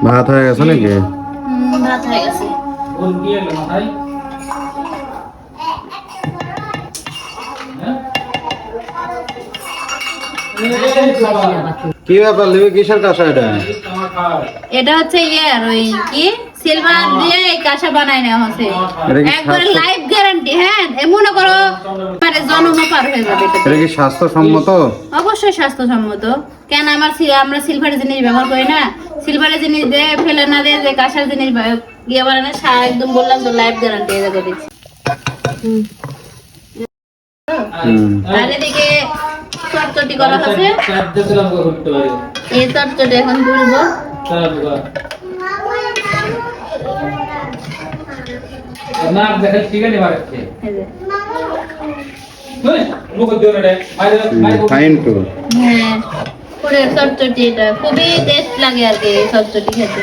ভাত হয়ে গেছে নাকি? ভাত হয়ে গেছে। কি ব্যাপার লিবি, কিসের কাঁসা এটা? এটা হচ্ছে ইয়ার ওই কি সিলভার দিয়ে এই কাঁসা বানাই নেওয়া হচ্ছে, একবারে লাইফ গ্যারান্টি। হ্যাঁ মনে করো মানে জন্ম পার হয়ে যাবে। এটা কি স্বাস্থ্যসম্মত? অবশ্যই স্বাস্থ্যসম্মত। কেন আমরা সিলভারের জিনিস ব্যবহার করি না? সিলভারের জিনিস দিয়ে ফেলে না দিয়ে যে কাঁসার জিনিস ইয়ে বানানো একদম বললাম তো লাইফ গ্যারান্টি এই জায়গা দিচ্ছি। আর এদিকে চটচটি করা হচ্ছে, এই চটচটি এখন তুলবো। Fine too. হ্যাঁ পুরো চটচটি, এটা খুবই টেস্ট লাগে আর কি চটচটি খেতে।